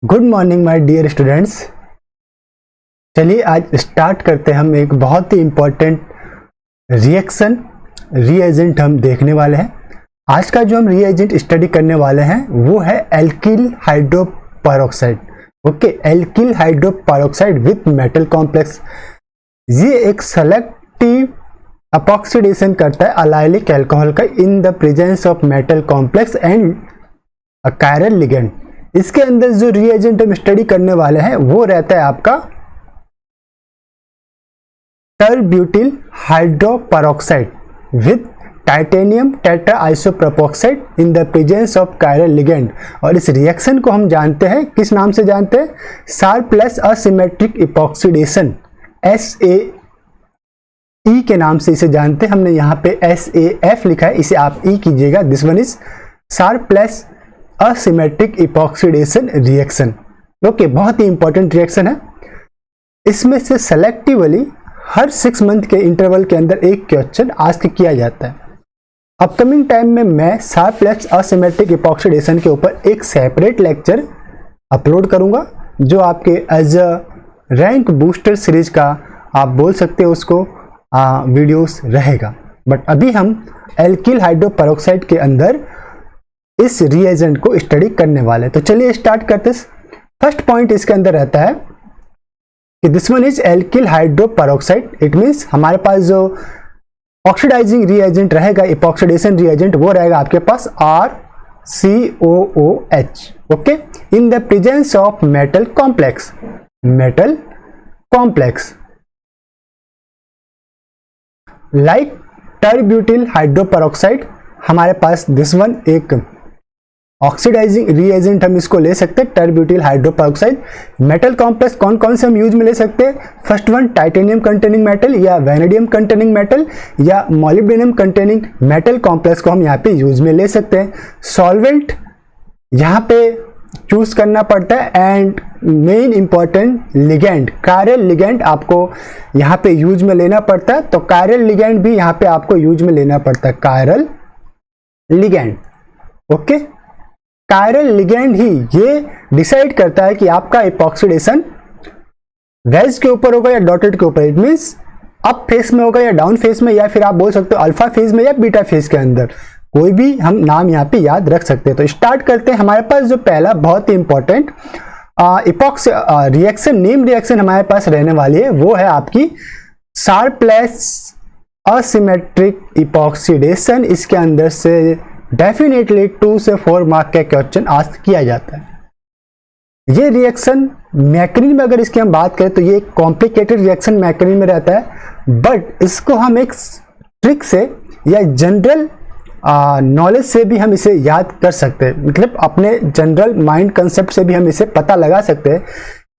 Good morning my dear students. चलिए आज start करते हैं। हम एक बहुत ही इम्पोर्टेंट रिएक्शन रीएजेंट हम देखने वाले हैं। आज का जो हम रीएजेंट स्टडी करने वाले हैं वो है alkyl hydroperoxide. Okay, alkyl hydroperoxide with metal complex. ये एक सेलेक्टिव अपॉक्सीडेशन करता है अलाइलिक अल्कोहल का इन the presence of metal complex and a chiral ligand. इसके अंदर जो रिएजेंट हम स्टडी करने वाले हैं वो रहता है आपका tertbutyl hydroperoxide with titanium tetra isopropoxide in the presence of chiral ligand. और इस रिएक्शन को हम जानते हैं, किस नाम से जानते हैं? शार्पलेस असिमेट्रिक इपॉक्सीडेशन, SAE के नाम से इसे जानते हैं। हमने यहाँ पे SAF लिखा है, इसे आप E कीजिएगा। This one is Sharpless asymmetric epoxidation reaction. Okay, बहुत ही इंपॉर्टेंट रिएक्शन है। इसमें से सेलेक्टिवली हर 6 मंथ के इंटरवल के अंदर एक क्वेश्चन आस्क किया जाता है। अपकमिंग टाइम में मैं शार्पलेस असिमेट्रिक इपॉक्सीडेशन के ऊपर एक सेपरेट लेक्चर अपलोड करूंगा जो आपके as a rank booster series का आप बोल सकते हो उसको वीडियोस रहेगा। बट अभी हम एल्किल हाइड्रोपेरोक्साइड के अंदर इस रिएजेंट को स्टडी करने वाले। तो चलिए स्टार्ट करते हैं। फर्स्ट पॉइंट इसके अंदर रहता है कि this one is alkyl hydroperoxide. It means हमारे पास जो ऑक्सीडाइजिंग रिएजेंट रहेगा, इपॉक्सीडेशन रिएजेंट, वो रहेगा आपके पास RCOOH। Okay, in the presence of metal complex, metal complex like tert butyl hydroperoxide. हमारे पास दिस वन एक ऑक्सीडाइजिंग रिएजेंट हम इसको ले सकते हैं, टरब्यूटिल हाइड्रोपेरोक्साइड। मेटल कॉम्प्लेक्स कौन कौन से हम यूज में ले सकते हैं? First one titanium containing metal या वैनेडियम कंटेनिंग मेटल या मॉलिब्डेनम कंटेनिंग मेटल कॉम्प्लेक्स को हम यहाँ पे यूज में ले सकते हैं। सॉल्वेंट यहाँ पे चूज करना पड़ता है and main important ligand, chiral ligand आपको यहाँ पे यूज में लेना पड़ता है। तो कायरल लिगेंड भी यहाँ पे आपको यूज में लेना पड़ता है, chiral ligand. Okay, chiral ligand ही ये डिसाइड करता है कि आपका इपॉक्सीडेशन वेज के ऊपर होगा या डॉटेड के ऊपर। इट मींस अप फेस में होगा या डाउन फेस में, या फिर आप बोल सकते हो अल्फा फेज में या बीटा फेज के अंदर। कोई भी हम नाम यहाँ पे याद रख सकते हैं। तो स्टार्ट करते हैं। हमारे पास जो पहला बहुत ही इंपॉर्टेंट रिएक्शन, नेम रिएक्शन हमारे पास रहने वाली है वो है आपकी शार्पलेस असिमेट्रिक इपॉक्सीडेशन। इसके अंदर से डेफिनेटली 2 से 4 मार्क का क्वेश्चन आस्क किया जाता है। ये रिएक्शन मैकेनिज्म में अगर इसकी हम बात करें तो ये एक कॉम्प्लिकेटेड रिएक्शन मैकेनिज्म में रहता है, बट इसको हम एक ट्रिक से या जनरल नॉलेज से भी हम इसे याद कर सकते हैं। मतलब अपने जनरल माइंड कंसेप्ट से भी हम इसे पता लगा सकते हैं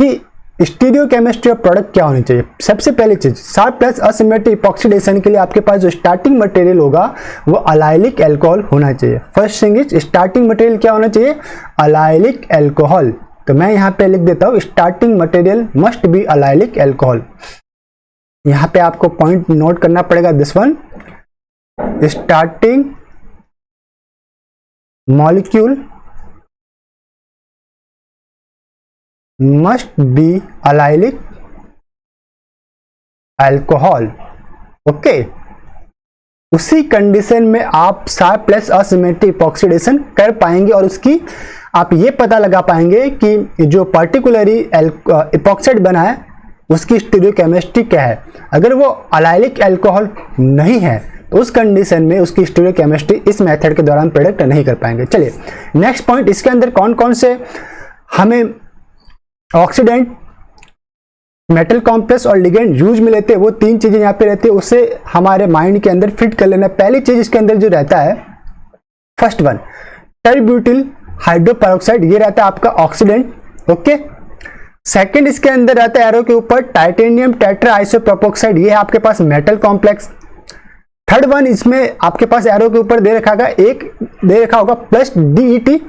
कि स्टीरियोकेमिस्ट्री ऑफ प्रोडक्ट क्या होनी चाहिए। सबसे पहली चीज, शार्पलेस असिमेट्रिक इपॉक्सीडेशन के लिए आपके पास जो स्टार्टिंग मटेरियल होगा वो अलाइलिक अल्कोहल होना चाहिए। First thing is starting material क्या होना चाहिए? Allylic alcohol. तो मैं यहाँ पे लिख देता हूँ starting material must be allylic alcohol. यहाँ पे आपको पॉइंट नोट करना पड़ेगा, this one, starting molecule must be allylic alcohol। Okay, उसी कंडीशन में आप शार्पलेस असिमेट्रिक इपॉक्सीडेशन कर पाएंगे और उसकी आप ये पता लगा पाएंगे कि जो पर्टिकुलरली इपॉक्साइड बना है उसकी स्टीरियोकेमिस्ट्री क्या है। अगर वो अलाइलिक अल्कोहल नहीं है तो उस कंडीशन में उसकी स्टीरियोकेमिस्ट्री इस मेथड के दौरान प्रेडिक्ट नहीं कर पाएंगे। चलिए नेक्स्ट पॉइंट, इसके अंदर कौन कौन से हमें ऑक्सीडेंट, मेटल कॉम्प्लेक्स और लिगेंड यूज में लेते हैं, वो 3 चीजें यहाँ पे रहती है, उससे हमारे माइंड के अंदर फिट कर लेना। पहली चीज इसके अंदर जो रहता है, फर्स्ट वन टरब्यूटिल हाइड्रोपेरोक्साइड, ये रहता है आपका ऑक्सीडेंट। ओके, सेकंड इसके अंदर रहता है एरो के ऊपर टाइटेनियम टेट्रा आइसोप्रोपोक्साइड, ये है आपके पास मेटल कॉम्प्लेक्स। थर्ड वन इसमें आपके पास एरो के ऊपर दे रखा होगा, एक दे रखा होगा प्लस DET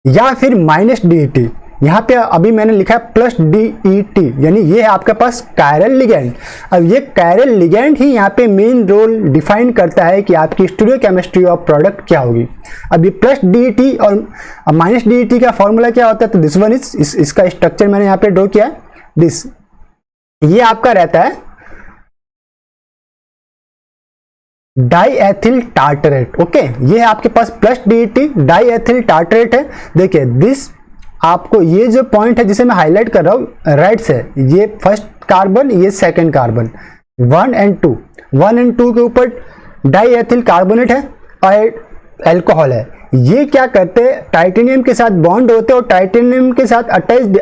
या फिर माइनस DET। यहाँ पे अभी मैंने लिखा है प्लस DET, यानी ये है आपके पास कायरल लिगेंड। अब ये कायरल लिगेंड ही यहाँ पे मेन रोल डिफाइन करता है कि आपकी स्टीरियोकेमिस्ट्री ऑफ प्रोडक्ट क्या होगी। अब ये प्लस DET और माइनस DET का फॉर्मूला क्या होता है, तो दिस वन इज, इसका स्ट्रक्चर मैंने यहाँ पे ड्रॉ किया है। दिस ये आपका रहता है डाईएथिल टार्टरेट। ओके, ये है आपके पास प्लस DET डाईएथिल टार्टरेट है। देखिए दिस आपको ये जो पॉइंट है जिसे मैं हाईलाइट कर रहा हूं राइट से, ये फर्स्ट कार्बन, ये सेकंड कार्बन, 1 and 2 के ऊपर डाईएथिल कार्बोनेट है और अल्कोहल है। ये क्या करते हैं, टाइटेनियम के साथ बॉन्ड होते हैं और टाइटेनियम के साथ अटैच्ड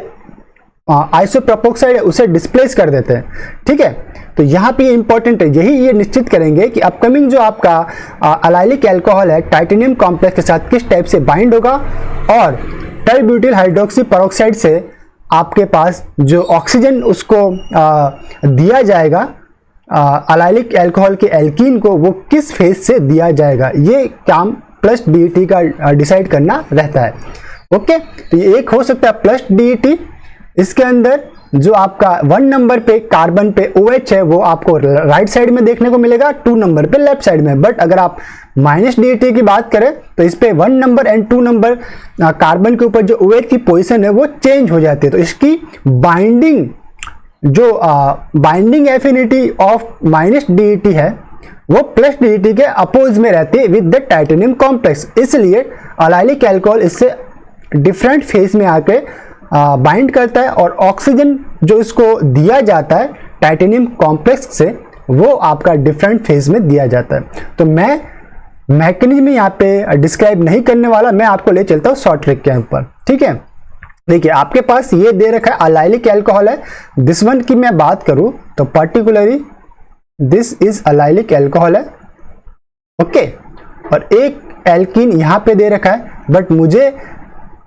आइसोप्रोपोक्साइड है उसे डिस्प्लेस कर देते हैं। ठीक है, तो यहाँ पे इंपॉर्टेंट है, यही ये निश्चित करेंगे कि अपकमिंग जो आपका अलाइलिक अल्कोहल है टाइटेनियम कॉम्प्लेक्स के साथ किस टाइप से बाइंड होगा और टरब्यूटिल हाइड्रोक्सी पेरोक्साइड से आपके पास जो ऑक्सीजन उसको दिया जाएगा अलाइलिक अल्कोहल के एल्कीन को, वो किस फेज से दिया जाएगा, ये काम प्लस DET का डिसाइड करना रहता है। ओके, तो ये एक हो सकता है प्लस DET, इसके अंदर जो आपका 1 नंबर पे कार्बन पे OH है वो आपको राइट साइड में देखने को मिलेगा, 2 नंबर पे लेफ्ट साइड में। बट अगर आप माइनस DET की बात करें तो इस पे 1 नंबर एंड 2 नंबर कार्बन के ऊपर जो OH की पोजीशन है वो चेंज हो जाती है। तो इसकी बाइंडिंग जो binding affinity of minus DET है वो प्लस DET के अपोज में रहती है विद द टाइटेनियम कॉम्प्लेक्स। इसलिए अलाइलिक अल्कोहल इससे डिफरेंट फेज में आके बाइंड करता है और ऑक्सीजन जो इसको दिया जाता है टाइटेनियम कॉम्प्लेक्स से वो आपका डिफरेंट फेज में दिया जाता है। तो मैं मैकेनिज्म यहाँ पे डिस्क्राइब नहीं करने वाला, मैं आपको ले चलता हूँ शॉर्ट ट्रिक के ऊपर। ठीक है, देखिए आपके पास ये दे रखा है अलाइलिक अल्कोहल है, दिस वन की मैं बात करूँ तो particularly this is allylic alcohol है। ओके, और एक एल्कीन यहाँ पे दे रखा है, बट मुझे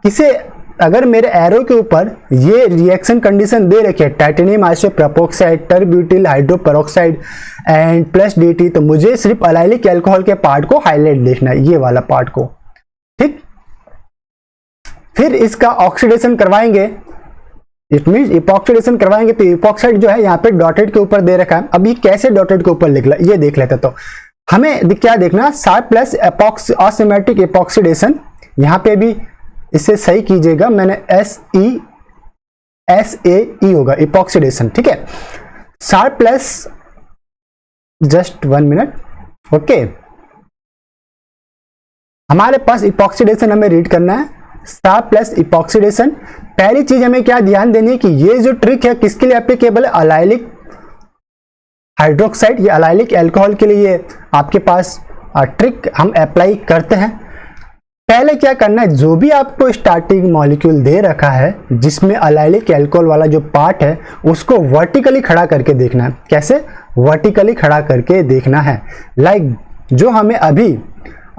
किसे अगर मेरे एरो के ऊपर ये रिएक्शन कंडीशन दे रखी है titanium isopropoxide tert butyl hydroperoxide and plus DET, तो मुझे सिर्फ अलाइलिक अल्कोहल के पार्ट को हाईलाइट देखना है, ये वाला पार्ट को। ठीक, फिर इसका ऑक्सीडेशन करवाएंगे, इट मींस इपॉक्सीडेशन करवाएंगे, तो इपॉक्साइड जो है यहाँ पे डॉटेड के ऊपर दे रखा है। अब ये कैसे डॉटेड के ऊपर लिख ला ये देख लेते, तो हमें क्या देखना, सार प्लस असिमेट्रिक इपॉक्सीडेशन, यहाँ पे भी इसे सही कीजिएगा, मैंने SAE होगा इपॉक्सीडेशन। ठीक है, सार प्लस, जस्ट 1 मिनट। ओके, हमारे पास इपॉक्सीडेशन हमें रीड करना है, सार प्लस इपॉक्सीडेशन। पहली चीज हमें क्या ध्यान देनी है कि ये जो ट्रिक है किसके लिए एप्लीकेबल है, अलाइलिक हाइड्रोक्साइड या अलाइलिक अल्कोहल के लिए आपके पास ट्रिक हम अप्लाई करते हैं। पहले क्या करना है, जो भी आपको स्टार्टिंग मॉलिक्यूल दे रखा है जिसमें अलाइलिक अल्कोहल वाला जो पार्ट है उसको वर्टिकली खड़ा करके देखना है। कैसे वर्टिकली खड़ा करके देखना है, लाइक जो हमें अभी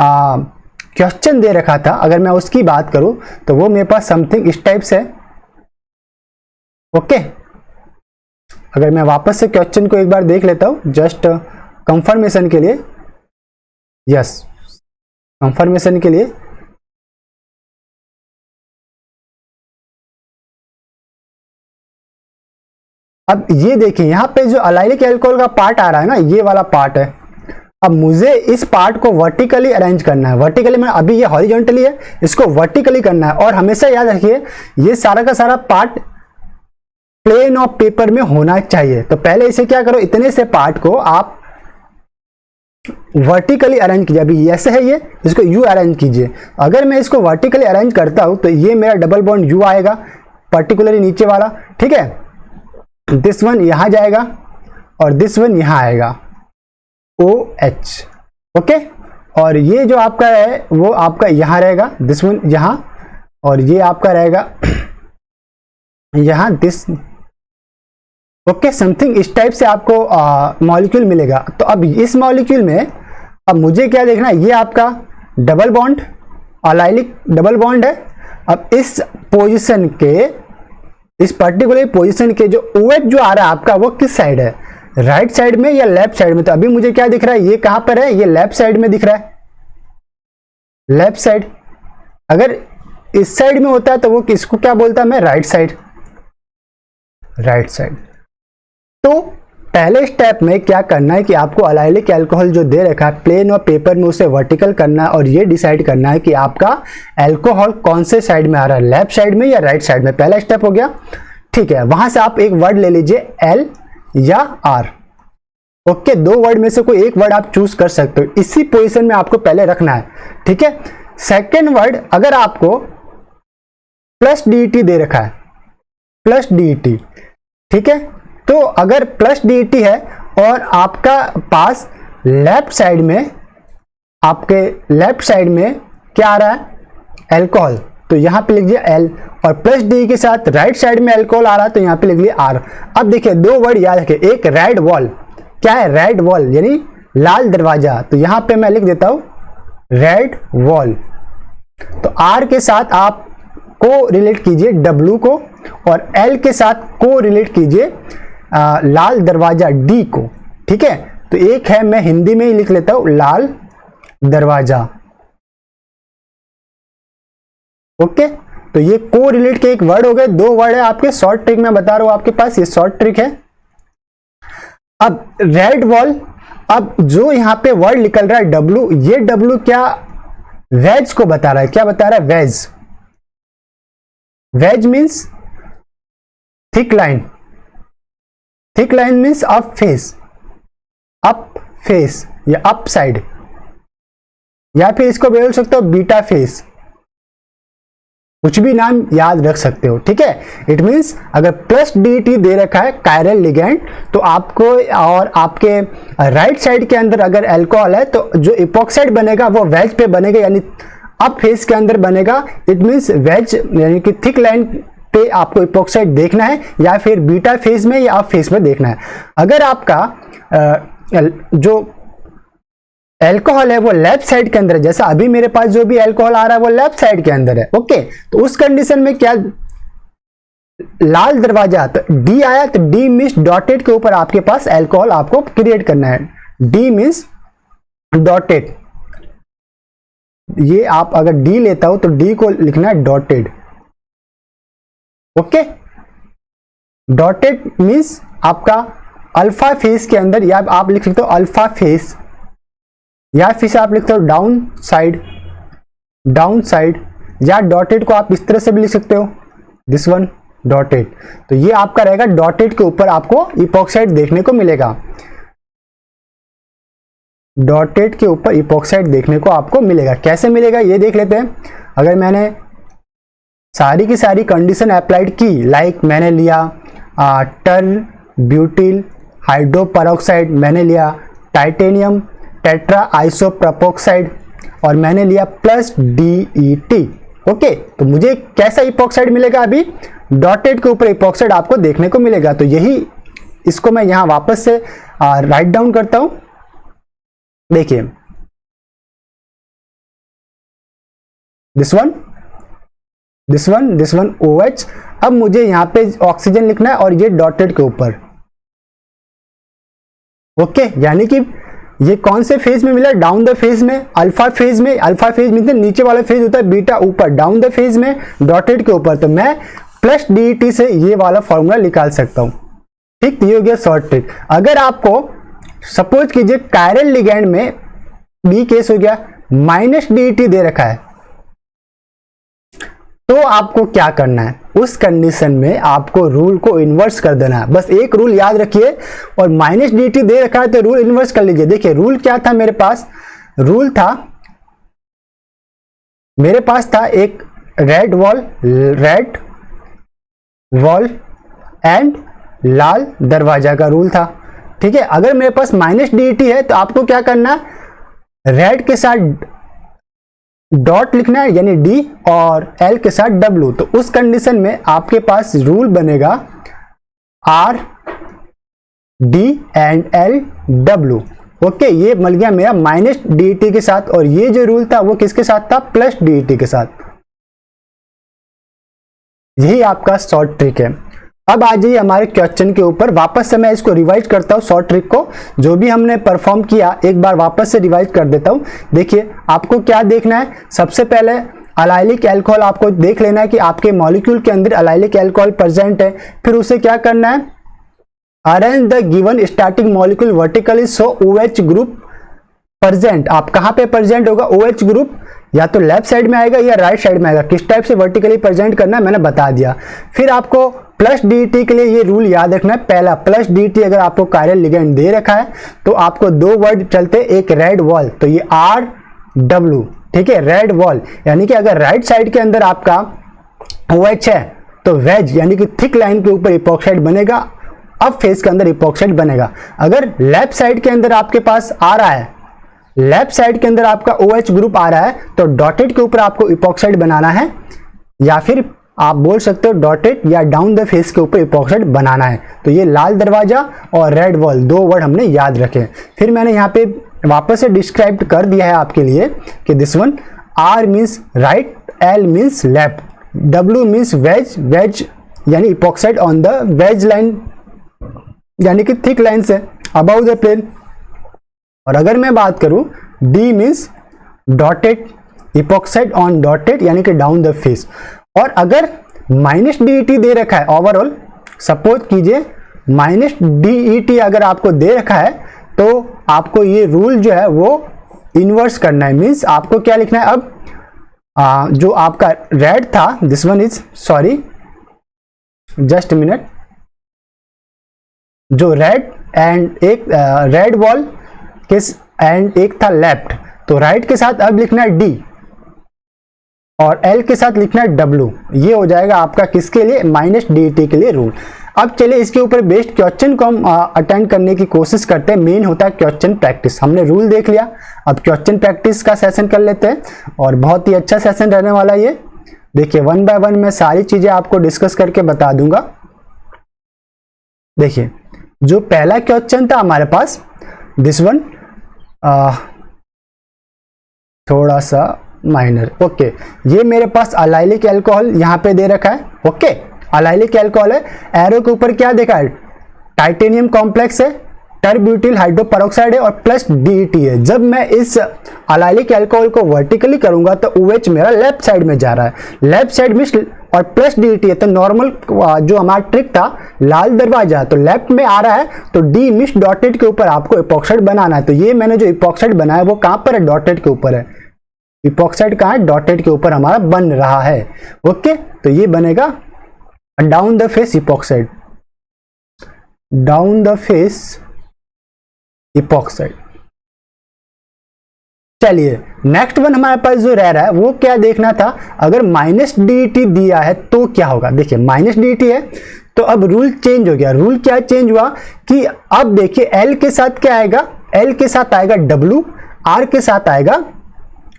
क्वेश्चन दे रखा था, अगर मैं उसकी बात करूं तो वो मेरे पास समथिंग इस टाइप से। ओके, अगर मैं वापस से क्वेश्चन को एक बार देख लेता हूं जस्ट कंफर्मेशन के लिए, यस कंफर्मेशन के लिए। अब ये देखिए यहाँ पे जो अलाइलिक अल्कोहल का पार्ट आ रहा है ना, ये वाला पार्ट है। अब मुझे इस पार्ट को वर्टिकली अरेंज करना है, वर्टिकली में अभी ये हॉरिजॉन्टली है, इसको वर्टिकली करना है। और हमेशा याद रखिए ये सारा का सारा पार्ट प्लेन ऑफ पेपर में होना चाहिए। तो पहले इसे क्या करो, इतने से पार्ट को आप वर्टिकली अरेंज कीजिए। अभी ऐसे है ये, इसको यू अरेंज कीजिए। अगर मैं इसको वर्टिकली अरेंज करता हूं तो ये मेरा डबल बॉन्ड यू आएगा, पर्टिकुलरली नीचे वाला। ठीक है, दिस वन यहां जाएगा और दिस वन यहां आएगा, OH। ओके, और ये जो आपका है वो आपका यहां रहेगा, दिस वन यहां, और ये आपका रहेगा यहां, दिस। ओके, समथिंग इस टाइप से आपको मॉलिक्यूल मिलेगा। तो अब इस मॉलिक्यूल में अब मुझे क्या देखना है, ये आपका double bond allylic double bond है। अब इस पोजीशन के, इस पर्टिकुलर पोजीशन के जो OH जो आ रहा है आपका वो किस साइड है, राइट साइड में या लेफ्ट साइड में। तो अभी मुझे क्या दिख रहा है, ये कहां पर है, ये लेफ्ट साइड में दिख रहा है, लेफ्ट साइड। अगर इस साइड में होता है तो वो किसको क्या बोलता है मैं, राइट साइड, राइट साइड। तो पहले स्टेप में क्या करना है कि आपको अलाइलिक अल्कोहल जो दे रखा है प्लेन और पेपर में उसे वर्टिकल करना है और ये डिसाइड करना है कि आपका अल्कोहल कौन से साइड में आ रहा है, लेफ्ट साइड में या राइट साइड में। पहला स्टेप हो गया, ठीक है। वहां से आप एक वर्ड ले लीजिए, एल या आर, ओके। दो वर्ड में से कोई एक वर्ड आप चूज कर सकते हो, इसी पोजीशन में आपको पहले रखना है, ठीक है। सेकेंड वर्ड, अगर आपको प्लस डीटी दे रखा है, प्लस डीटी, ठीक है, तो अगर प्लस डीटी है और आपका पास लेफ्ट साइड में, आपके लेफ्ट साइड में क्या आ रहा है, अल्कोहल, तो यहां पे लिख दिया एल, और प्लस डी के साथ राइट साइड में अल्कोहल आ रहा है तो यहां पे लिख दिया आर। अब देखिए दो वर्ड याद रखिए, एक रेड वॉल, क्या है, रेड वॉल यानी लाल दरवाजा, तो यहां पे मैं लिख देता हूं रेड वॉल। तो आर के साथ आप को रिलेट कीजिए डब्ल्यू को, और एल के साथ को रिलेट कीजिए लाल दरवाजा डी को, ठीक है। तो एक है, मैं हिंदी में ही लिख लेता हूं लाल दरवाजा, ओके। तो ये को रिलेट के एक वर्ड हो गए, दो वर्ड है आपके, शॉर्ट ट्रिक मैं बता रहा हूं आपके पास, ये शॉर्ट ट्रिक है। अब रेड वॉल, अब जो यहां पे वर्ड निकल रहा है डब्ल्यू, ये डब्ल्यू क्या वेज को बता रहा है, क्या बता रहा है, wedge. Wedge means thick line, thick line means up face, up face या अप साइड, या फिर इसको बोल सकते हो बीटा फेस, कुछ भी नाम याद रख सकते हो, ठीक है। इट मीन्स अगर प्लस डीटी दे रखा है कायरल लिगैंड, तो आपको और आपके राइट साइड के अंदर अगर अल्कोहल है तो जो इपॉक्साइड बनेगा वो वेज पे बनेगा, यानी अप फेस के अंदर बनेगा। इट मीन्स वेज यानी कि थिक लाइन पे आपको इपॉक्साइड देखना है, या फिर बीटा फेज में या अप फेज में देखना है। अगर आपका जो अल्कोहल है वो लेफ्ट साइड के अंदर है, जैसा अभी मेरे पास जो भी अल्कोहल आ रहा है वो लेफ्ट साइड के अंदर है, ओके। तो उस कंडीशन में क्या, लाल दरवाजा, तो डी आया, तो डी मीन्स डॉटेड के ऊपर आपके पास अल्कोहल आपको क्रिएट करना है, डी मीन्स डॉटेड। ये आप अगर डी लेता हो तो डी को लिखना है डॉटेड, ओके। डॉटेड मीन्स आपका अल्फा फेस के अंदर, या आप लिख सकते हो अल्फा फेस, या फिर आप लिखते हो डाउन साइड, डाउन साइड, या डॉटेड को आप इस तरह से भी लिख सकते हो, दिस वन डॉटेड। तो ये आपका रहेगा, डॉटेड के ऊपर आपको इपॉक्साइड देखने को मिलेगा, डॉटेड के ऊपर इपॉक्साइड देखने को आपको मिलेगा। कैसे मिलेगा ये देख लेते हैं। अगर मैंने सारी की सारी कंडीशन अप्लाइड की, लाइक मैंने लिया टर ब्यूटिल हाइड्रोपेरोक्साइड, मैंने लिया टाइटेनियम टेट्रा आइसोप्रोपोक्साइड, और मैंने लिया प्लस डीईटी, ओके। तो मुझे कैसा इपॉक्साइड मिलेगा, अभी डॉटेड के ऊपर इपॉक्साइड आपको देखने को मिलेगा। तो यही, इसको मैं यहां वापस से राइट डाउन करता हूं, देखिए this one, this one, this one OH। अब मुझे यहां पे ऑक्सीजन लिखना है और ये डॉटेड के ऊपर, ओके। यानी कि ये कौन से फेज में मिला, डाउन द फेज में, अल्फा फेज में। अल्फा फेज में नीचे वाला फेज होता है, बीटा ऊपर, डाउन द फेज में डॉटेड के ऊपर। तो मैं प्लस डीटी से ये वाला फॉर्मूला निकाल सकता हूं, ठीक। तो ये हो गया शॉर्ट ट्रिक। अगर आपको सपोज कीजिए कायरल लिगैंड में बी केस हो गया, माइनस डीटी दे रखा है, तो आपको क्या करना है, उस कंडीशन में आपको रूल को इन्वर्स कर देना है। बस एक रूल याद रखिए, और माइनस डीटी दे रखा है तो रूल इन्वर्स कर लीजिए। देखिए रूल क्या था मेरे पास, रूल था, मेरे पास था एक रेड वॉल एंड लाल दरवाजा का रूल था, ठीक है। अगर मेरे पास माइनस डीटी है तो आपको क्या करना है, रेड के साथ डॉट लिखना है यानी डी, और एल के साथ डब्ल्यू। तो उस कंडीशन में आपके पास रूल बनेगा R D and L W, okay. ये मिल गया मेरा माइनस डीटी के साथ, और ये जो रूल था वो किसके साथ था, प्लस डीटी के साथ। यही आपका शॉर्ट ट्रिक है। अब आ जाइए हमारे क्वेश्चन के ऊपर, वापस से मैं इसको रिवाइज करता हूँ, शॉर्ट ट्रिक को जो भी हमने परफॉर्म किया एक बार वापस से रिवाइज कर देता हूँ। देखिए आपको क्या देखना है, सबसे पहले अलाइलिक अल्कोहल आपको देख लेना है कि आपके मॉलिक्यूल के अंदर अलाइलिक अल्कोहल प्रेजेंट है। फिर उसे क्या करना है, arrange the given starting molecule vertically so OH group present. आप कहां पे प्रेजेंट होगा, OH ग्रुप या तो लेफ्ट साइड में आएगा या राइट साइड में आएगा, किस टाइप से वर्टिकली प्रेजेंट करना है मैंने बता दिया। फिर आपको प्लस DET के लिए ये रूल याद रखना है। पहला, प्लस DET अगर आपको कायरल लिगेंड दे रखा है तो आपको दो वर्ड चलते, एक रेड वॉल, तो ये RW, ठीक है, रेड वॉल, यानी कि अगर राइट साइड के अंदर आपका OH है तो वेज यानी कि थिक लाइन के ऊपर इपॉक्साइड बनेगा, अब फेस के अंदर इपॉक्साइड बनेगा। अगर लेफ्ट साइड के अंदर आपके पास आ रहा है, लेफ्ट साइड के अंदर आपका OH ग्रुप आ रहा है तो डॉटेड के ऊपर आपको इपॉक्साइड बनाना है, या फिर आप बोल सकते हो डॉटेड या डाउन द फेस के ऊपर इपॉक्साइड बनाना है। तो ये लाल दरवाजा और रेड वॉल दो वर्ड हमने याद रखे। फिर मैंने यहाँ पे वापस से डिस्क्राइब कर दिया है आपके लिए कि this one, R means right, L means left, W means wedge, wedge यानी epoxide on the wedge line यानी कि थिक लाइन से अबाउ द प्लेन। और अगर मैं बात करूं D means dotted, epoxide on dotted यानी कि डाउन द फेस। और अगर माइनस DET दे रखा है ओवरऑल, सपोज कीजिए माइनस DET अगर आपको दे रखा है तो आपको ये रूल जो है वो इन्वर्स करना है। मीन्स आपको क्या लिखना है, अब जो आपका रेड था, this one is, sorry just minute, जो रेड एंड एक रेड वॉल किस एंड एक था लेफ्ट, तो राइट के साथ अब लिखना है D और L के साथ लिखना है W। ये हो जाएगा आपका किसके लिए, माइनस DET के लिए रूल। अब चलिए इसके ऊपर बेस्ड क्वेश्चन को हम अटेंड करने की कोशिश करते हैं। मेन होता है क्वेश्चन प्रैक्टिस। हमने रूल देख लिया, अब क्वेश्चन प्रैक्टिस का सेशन कर लेते हैं और बहुत ही अच्छा सेशन रहने वाला है ये। देखिए वन बाय वन मैं सारी चीजें आपको डिस्कस करके बता दूंगा। देखिए जो पहला क्वेश्चन था हमारे पास, दिस वन थोड़ा सा माइनर, ओके, ये मेरे पास अलाइलिक अल्कोहल यहाँ पे दे रखा है, ओके, अलाइलिक अल्कोहल है, एरो के ऊपर क्या देखा है, टाइटेनियम कॉम्प्लेक्स है, टरब्यूटिल हाइड्रोपेरोक्साइड है और प्लस DET है। जब मैं इस अलाइलिक अल्कोहल को वर्टिकली करूंगा तो OH मेरा लेफ्ट साइड में जा रहा है, लेफ्ट साइड में और प्लस DET है, तो नॉर्मल जो हमारा ट्रिक था लाल दरवाजा, तो लेफ्ट में आ रहा है तो D मिस डॉटेड के ऊपर आपको इपॉक्साइड बनाना है। तो ये मैंने जो इपॉक्साइड बनाया वो कहां पर है, डॉटेड के ऊपर है। इपॉक्साइड कहां है, डॉटेड के ऊपर हमारा बन रहा है, ओके। तो ये बनेगा down the face epoxide, down the face epoxide. चलिए नेक्स्ट वन हमारे पास जो रह रहा है वो क्या देखना था, अगर माइनस DET दिया है तो क्या होगा। देखिए माइनस DET है तो अब रूल चेंज हो गया। रूल क्या चेंज हुआ कि अब देखिए L के साथ क्या आएगा, L के साथ आएगा W, R के साथ आएगा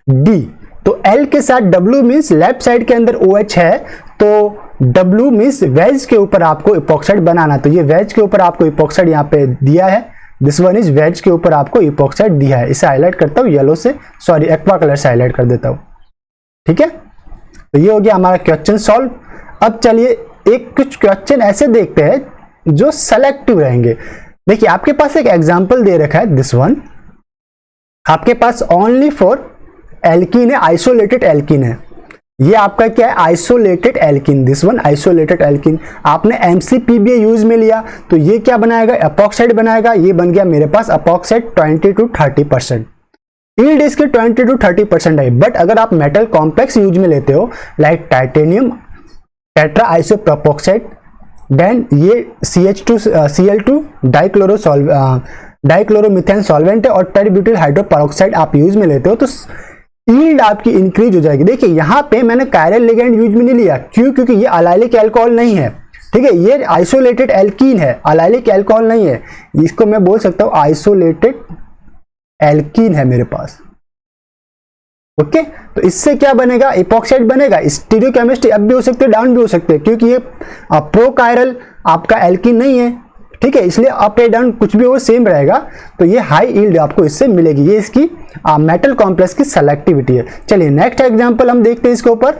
D। तो L के साथ W मीन्स लेफ्ट साइड के अंदर OH है, तो W मीन्स वेज के ऊपर आपको इपॉक्साइड बनाना। तो ये वेज के ऊपर आपको इपॉक्साइड यहाँ पे दिया है, दिस वन इज वेज के ऊपर आपको इपॉक्साइड दिया है। इसे हाईलाइट करता हूँ येलो से, सॉरी एक्वा कलर से हाईलाइट कर देता हूँ, ठीक है। तो ये हो गया हमारा क्वेश्चन सॉल्व। अब चलिए एक कुछ क्वेश्चन ऐसे देखते हैं जो सेलेक्टिव रहेंगे। देखिए आपके पास एक एग्जाम्पल दे रखा है, दिस वन आपके पास ओनली फॉर एल्कीन है, आइसोलेटेड एल्कीन है। ये आपका क्या है, isolated alkene, this one isolated alkene. आपने MCPBA यूज में लिया तो ये क्या बनाएगा, एपॉक्साइड बनाएगा। ये बन गया मेरे पास एपॉक्साइड 20 to 30%। यील्ड इसके 20 to 30% है। बट अगर आप मेटल कॉम्प्लेक्स यूज में लेते हो like titanium tetra isopropoxide, then ये Cl2 डाइक्लोरोमीथेन सॉल्वेंट है और टरब्यूटिल हाइड्रोपेरोक्साइड आप यूज में लेते हो तो यील्ड आपकी इंक्रीज हो जाएगी। देखिए यहाँ पे मैंने कायरल लिगेंड यूज में नहीं लिया, क्यों, क्योंकि ये अलाइलिक अल्कोहल नहीं है, ठीक है, ये आइसोलेटेड एल्कीन है, अलाइलिक अल्कोहल नहीं है। इसको मैं बोल सकता हूँ आइसोलेटेड एल्कीन है मेरे पास, ओके। तो इससे क्या बनेगा, इपॉक्साइड बनेगा। स्टीरियोकेमिस्ट्री अप भी हो सकते हैं, डाउन भी हो सकते हैं, क्योंकि ये प्रोकायरल आपका एल्कीन नहीं है, ठीक है, इसलिए अप या डाउन कुछ भी हो सेम रहेगा। तो ये हाई यील्ड आपको इससे मिलेगी। ये इसकी मेटल कॉम्प्लेक्स की सेलेक्टिविटी है। चलिए नेक्स्ट एग्जांपल हम देखते हैं इसके ऊपर।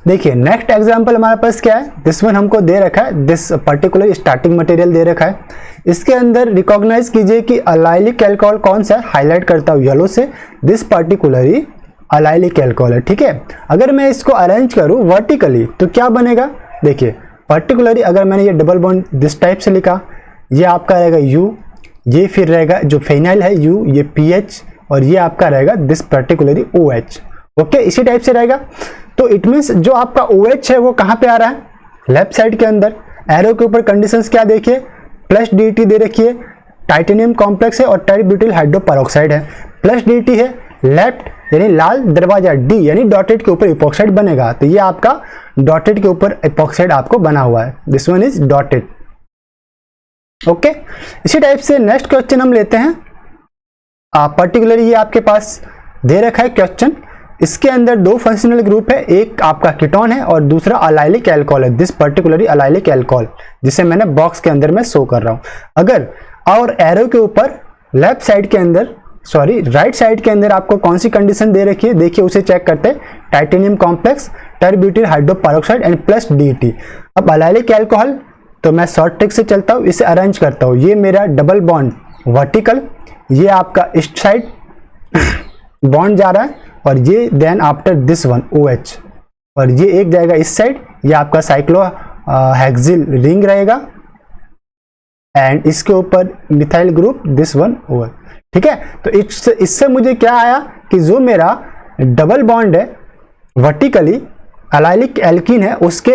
देखिए नेक्स्ट एग्जांपल हमारे पास क्या है, दिस वन हमको दे रखा है, दिस पर्टिकुलर स्टार्टिंग मटेरियल दे रखा है। इसके अंदर रिकॉग्नाइज कीजिए कि अलाइलिक अल्कोहल कौन सा है, हाईलाइट करता हूँ येलो से, दिस पर्टिकुलरली अलाइलिक अल्कोहल है, ठीक है। अगर मैं इसको अरेंज करूँ वर्टिकली तो क्या बनेगा, देखिए पर्टिकुलरली अगर मैंने ये डबल बॉन्ड दिस टाइप से लिखा, ये आपका रहेगा यू, ये फिर रहेगा जो फेनाइल है यू, ये पीएच, और ये आपका रहेगा दिस पर्टिकुलरली OH, ओके इसी टाइप से रहेगा। तो इट मीन्स जो आपका OH है वो कहाँ पे आ रहा है, लेफ्ट साइड के अंदर। एरो के ऊपर कंडीशंस क्या देखिए, प्लस DT दे रखिए, टाइटेनियम कॉम्प्लेक्स है और टेरिब्यूटिल हाइड्रोपेरोक्साइड है, प्लस DT है, लेफ्ट यानी लाल दरवाजा D यानी डॉटेड के ऊपर इपोक्साइड बनेगा, तो ये आपका डॉटेड के ऊपर इपोक्साइड आपको बना हुआ है, this one is dotted, okay. इसी टाइप से नेक्स्ट क्वेश्चन हम लेते हैं, पर्टिकुलरली ये आपके पास दे रखा है क्वेश्चन, इसके अंदर दो फंक्शनल ग्रुप है, एक आपका कीटोन है और दूसरा अलाइलिक अल्कोहल है, दिस पर्टिकुलरली अलाइलिक अल्कोहल, जिसे मैंने बॉक्स के अंदर में शो कर रहा हूं। अगर और एरो के ऊपर लेफ्ट साइड के अंदर राइट साइड के अंदर आपको कौन सी कंडीशन दे रखी है, देखिए उसे चेक करते हैं, titanium complex, tertbutyl hydroperoxide and plus DT। अब अलाइलिक अल्कोहल तो मैं शॉर्ट ट्रिक से चलता हूँ, इसे अरेंज करता हूँ, ये मेरा डबल बॉन्ड वर्टिकल, ये आपका ईस्ट साइड बॉन्ड जा रहा है, और ये then after this one OH, और ये एक जाएगा इस साइड, ये आपका साइक्लो हेक्सिल रिंग रहेगा, एंड इसके ऊपर methyl group this one OH, ठीक है। तो इससे मुझे क्या आया कि जो मेरा डबल बॉन्ड है वर्टिकली अलाइलिक एल्कीन है, उसके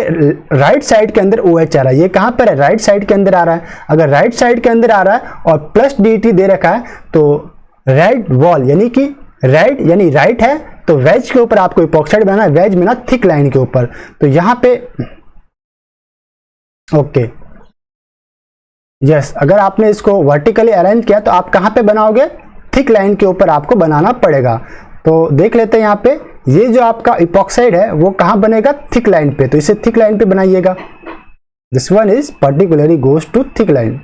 राइट साइड के अंदर OH आ रहा है, ये कहां पर है, राइट साइड के अंदर आ रहा है। अगर राइट साइड के अंदर आ रहा है और प्लस DT दे रखा है, तो राइट वॉल यानी कि राइट यानी राइट है, तो वेज के ऊपर आपको इपोक्साइड बनाना है, वेज में ना थिक लाइन के ऊपर, तो यहां पे ओके यस, अगर आपने इसको वर्टिकली अरेंज किया तो आप कहां पे बनाओगे, थिक लाइन के ऊपर आपको बनाना पड़ेगा। तो देख लेते हैं यहाँ पे, ये जो आपका इपोक्साइड है वो कहां बनेगा, थिक लाइन पे, तो इसे थिक लाइन पे बनाइएगा, this one is particularly goes to thick line,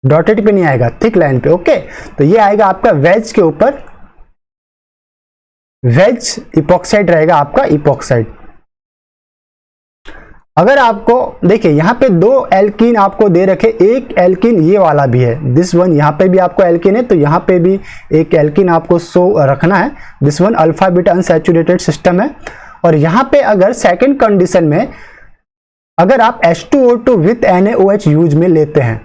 dotted पे नहीं आएगा, थिक लाइन पे, ओके। तो ये आएगा आपका वेज के ऊपर, वेज इपोक्साइड रहेगा आपका इपोक्साइड। अगर आपको देखिए यहाँ पे दो एल्कीन आपको दे रखे, एक एल्कीन ये वाला भी है, दिस वन, यहाँ पे भी आपको एल्कीन है, तो यहाँ पे भी एक एल्कीन आपको शो रखना है, this one alpha beta unsaturated system है। और यहाँ पे अगर सेकंड कंडीशन में अगर आप H2O2 विथ NaOH यूज में लेते हैं,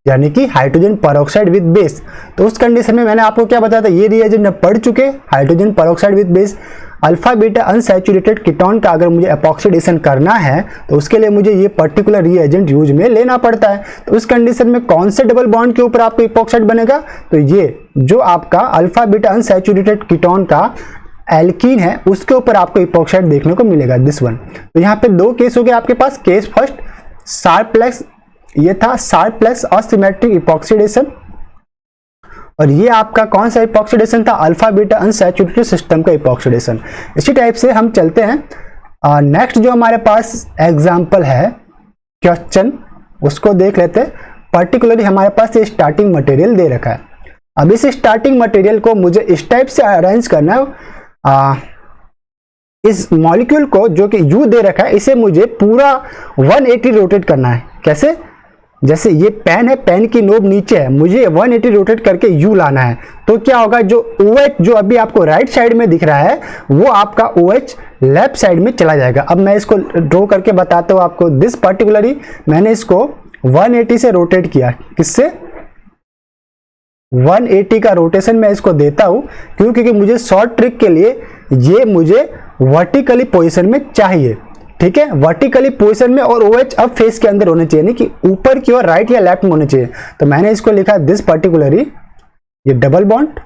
यानी कि हाइड्रोजन पेरोक्साइड विद बेस, तो उस कंडीशन में मैंने आपको क्या बताया था, ये रिएजेंट पढ़ चुके, hydrogen peroxide with base alpha beta unsaturated ketone का अगर मुझे एपॉक्सीडेशन करना है तो उसके लिए मुझे ये पर्टिकुलर रिएजेंट यूज में लेना पड़ता है। तो उस कंडीशन में कौन से डबल बॉन्ड के ऊपर आपको एपॉक्साइड बनेगा, तो ये जो आपका अल्फा बीटा अनसैचुरेटेड कीटोन का एल्कीन है उसके ऊपर आपको एपॉक्साइड देखने को मिलेगा, दिस वन। तो यहाँ पे दो केस हो गए आपके पास, केस फर्स्ट शार्पलेस, ये था शार्पलेस असिमेट्रिक इपॉक्सीडेशन, और ये आपका कौन सा इपॉक्सीडेशन था, अल्फा बीटा अनसैचुरेटेड सिस्टम का इपॉक्सीडेशन। इसी टाइप से हम चलते हैं नेक्स्ट जो हमारे पास एग्जांपल है क्वेश्चन, उसको देख लेते हैं। पर्टिकुलरली हमारे पास ये स्टार्टिंग मटेरियल दे रखा है। अब इस स्टार्टिंग मटेरियल को मुझे इस टाइप से अरेंज करना है, इस मॉलिक्यूल को जो कि U दे रखा है इसे मुझे पूरा 180 रोटेट करना है। कैसे, जैसे ये पेन है, पेन की नोब नीचे है, मुझे 180 रोटेट करके U लाना है, तो क्या होगा, जो OH जो अभी आपको राइट साइड में दिख रहा है वो आपका OH लेफ्ट साइड में चला जाएगा। अब मैं इसको ड्रॉ करके बताता हूँ आपको। दिस पर्टिकुलरली मैंने इसको 180 से रोटेट किया, किससे, 180 का रोटेशन मैं इसको देता हूं क्योंकि मुझे शॉर्ट ट्रिक के लिए ये मुझे वर्टिकली पोजीशन में चाहिए, ठीक है, वर्टिकली पोजीशन में, और OH अब फेस के अंदर होने चाहिए, नहीं कि ऊपर की ओर राइट या लेफ्ट में होने चाहिए। तो मैंने इसको लिखा दिस पर्टिकुलरली, ये डबल बॉन्ड,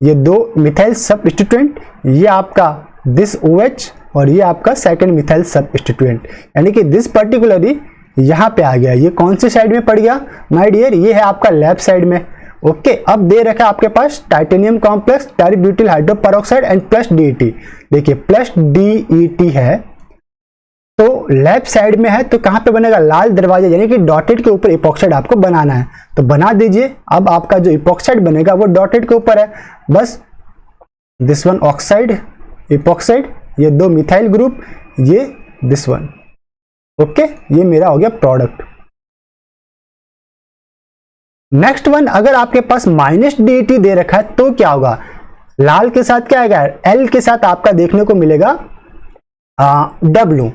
ये दो मिथाइल सबस्टिट्यूएंट, ये आपका दिस OH और ये आपका सेकंड मिथाइल सबस्टिट्यूएंट, यानी कि दिस पर्टिकुलरली यहाँ पे आ गया। ये कौन सी साइड में पड़ गया माय डियर, ये है आपका लेफ्ट साइड में, ओके। अब दे रखा है आपके पास titanium complex, tertbutyl hydroperoxide and plus DET। देखिए प्लस DET है तो लेफ्ट साइड में है, तो कहां पे बनेगा, लाल दरवाजा यानी कि डॉटेड के ऊपर इपॉक्साइड आपको बनाना है, तो बना दीजिए। अब आपका जो इपॉक्साइड बनेगा वो डॉटेड के ऊपर है, बस दिस वन ऑक्साइड इपॉक्साइड, ये 2 मिथाइल ग्रुप, ये दिस वन। ओके, ये मेरा हो गया प्रोडक्ट। नेक्स्ट वन, अगर आपके पास -DET दे रखा है तो क्या होगा, लाल के साथ क्या आएगा, L के साथ आपका देखने को मिलेगा W।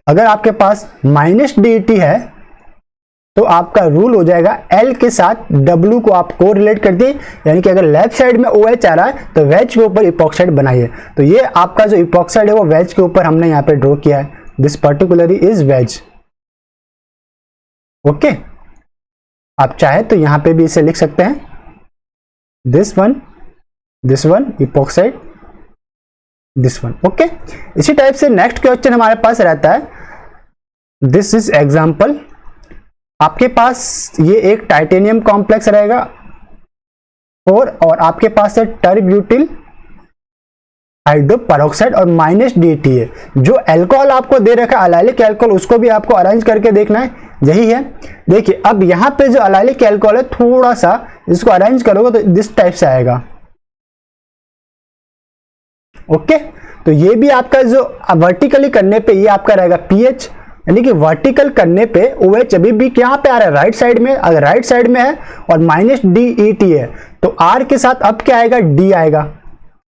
अगर आपके पास -DET है तो आपका रूल हो जाएगा L के साथ W को आप को रिलेट कर दिए, यानी कि अगर लेफ्ट साइड में OH आ रहा है तो वेज के ऊपर इपॉक्साइड बनाइए। तो ये आपका जो इपॉक्साइड है वो वेज के ऊपर हमने यहाँ पे ड्रॉ किया है, this particularly is wedge. Okay, आप चाहे तो यहां पे भी इसे लिख सकते हैं, this one epoxide, this one. Okay, इसी टाइप से नेक्स्ट क्वेश्चन हमारे पास रहता है, दिस इज एग्जांपल। आपके पास ये एक टाइटेनियम कॉम्प्लेक्स रहेगा 4 और आपके पास है टरब्यूटिल हाइड्रोपेरोक्साइड और -DET है। जो अल्कोहल आपको दे रखा है अलाइलिक अल्कोहल, उसको भी आपको अरेंज करके देखना है, यही है। देखिए अब यहां पे जो अलाइलिक अल्कोहल है, थोड़ा सा इसको अरेंज करोगे तो दिस टाइप से आएगा। ओके, तो ये भी आपका जो वर्टिकली करने पे ये आपका रहेगा pH, यानी कि वर्टिकल करने पे OH अभी भी यहाँ पे आ रहा है राइट साइड में, अगर राइट साइड में है और -DET है तो R के साथ अब क्या आएगा, D आएगा।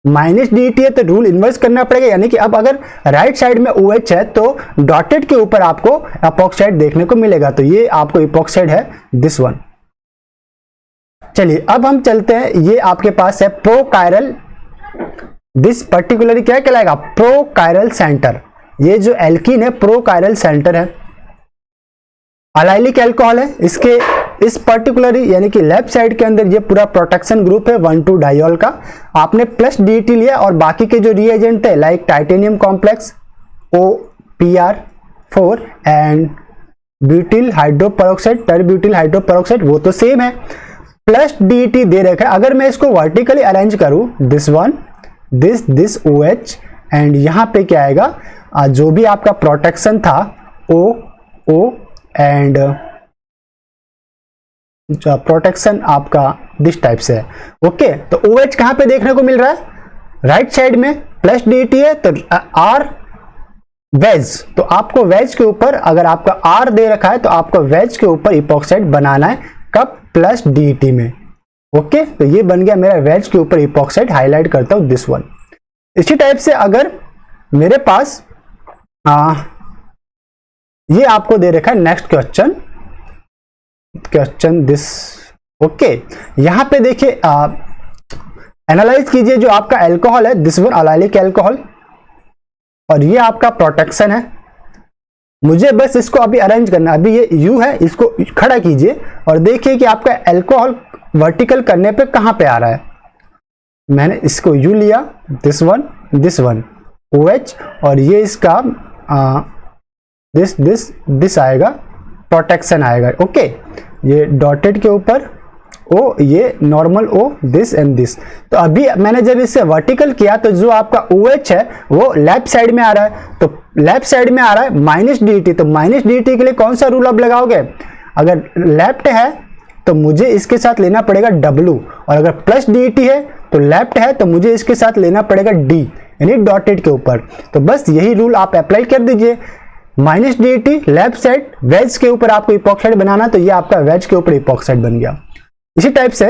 -DET है तो रूल इन्वर्स करना पड़ेगा, यानी कि अब अगर राइट साइड में OH है तो डॉटेड के ऊपर आपको एपॉक्साइड देखने को मिलेगा, तो ये आपको एपॉक्साइड है दिस वन। चलिए अब हम चलते हैं, ये आपके पास है प्रोकायरल, दिस पर्टिकुलरली क्या कहलाएगा, प्रोकायरल सेंटर। ये जो एल्कीन है प्रोकायरल सेंटर है, अलाइलिक अल्कोहल है, इसके इस पर्टिकुलरली यानी कि लेफ्ट साइड के अंदर ये पूरा प्रोटेक्शन ग्रुप है 1,2-डाइऑल का। आपने +DET लिया और बाकी के जो रिएजेंट है like titanium complex OPr4 and butyl hydroperoxide, tertbutyl hydroperoxide, वो तो सेम है। +DET दे रखा है, अगर मैं इसको वर्टिकली अरेंज करूं, this one, this OH and यहां पे क्या आएगा, जो भी आपका प्रोटेक्शन था O एंड प्रोटेक्शन आपका दिस टाइप से है। ओके, तो OH कहां पे देखने को मिल रहा है, राइट साइड में, +DET है तो R वेज, तो आपको वेज के ऊपर, अगर आपका R दे रखा है तो आपको वेज के ऊपर इपॉक्साइड बनाना है, कब, +DET में। ओके, तो ये बन गया मेरा वेज के ऊपर इपॉक्साइड, हाईलाइट करता हूं दिस वन। इसी टाइप से अगर मेरे पास ये आपको दे रखा है नेक्स्ट क्वेश्चन दिस। ओके, यहां पे देखिए एनालाइज कीजिए, जो आपका अल्कोहल है दिस वन अलाइलिक अल्कोहल और ये आपका प्रोटेक्शन है। मुझे बस इसको अभी अरेंज करना, अभी ये U है, इसको खड़ा कीजिए और देखिए कि आपका अल्कोहल वर्टिकल करने पे कहां पे आ रहा है। मैंने इसको U लिया, दिस वन OH और ये इसका दिस आएगा, प्रोटेक्शन आएगा। ओके, ये डॉटेड के ऊपर O, ये normal O, this and this. तो अभी मैंने जब इसे वर्टिकल किया तो जो आपका OH है वो लेफ्ट साइड में आ रहा है, तो लेफ्ट साइड में आ रहा है -DET, तो -DET के लिए कौन सा रूल आप लगाओगे, अगर लेफ्ट है तो मुझे इसके साथ लेना पड़ेगा W, और अगर +DET है तो लेफ्ट है तो मुझे इसके साथ लेना पड़ेगा D, यानी डॉटेड के ऊपर। तो बस यही रूल आप अप्लाई कर दीजिए, -DET लेफ्ट साइड, वेज के ऊपर आपको इपॉक्साइड बनाना, तो ये आपका वेज के ऊपर इपॉक्साइड बन गया। इसी टाइप से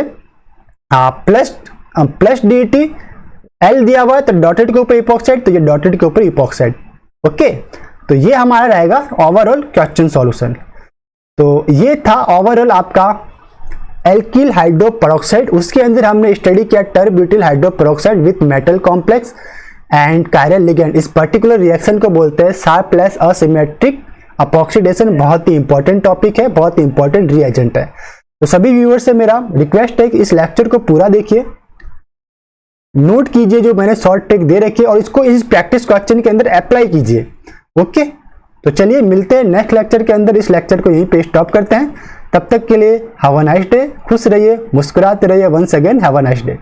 +DET L दिया हुआ है तो डॉटेड के ऊपर इपॉक्साइड, तो ये डॉटेड के ऊपर इपॉक्साइड। ओके, तो ये हमारा रहेगा ओवरऑल क्वेश्चन सॉल्यूशन। तो ये था ओवरऑल आपका एल्किल हाइड्रोपेरोक्साइड, उसके अंदर हमने स्टडी किया tertbutyl hydroperoxide with metal complex and chiral ligand. इस पर्टिकुलर रिएक्शन को बोलते हैं शार्प असिमेट्रिक अपॉक्सीडेशन। बहुत ही इंपॉर्टेंट टॉपिक है, बहुत ही इंपॉर्टेंट रिएजेंट है। तो सभी व्यूअर्स से मेरा रिक्वेस्ट है कि इस लेक्चर को पूरा देखिए, नोट कीजिए जो मैंने शॉर्ट ट्रिक दे रखी है और इसको इस प्रैक्टिस क्वेश्चन के अंदर अप्लाई कीजिए। ओके, तो चलिए मिलते हैं नेक्स्ट लेक्चर के अंदर। इस लेक्चर को यहीं पे स्टॉप करते हैं, तब तक के लिए हैव अ नाइस डे, खुश रहिए, मुस्कुराते रहिए। Once again have a nice day.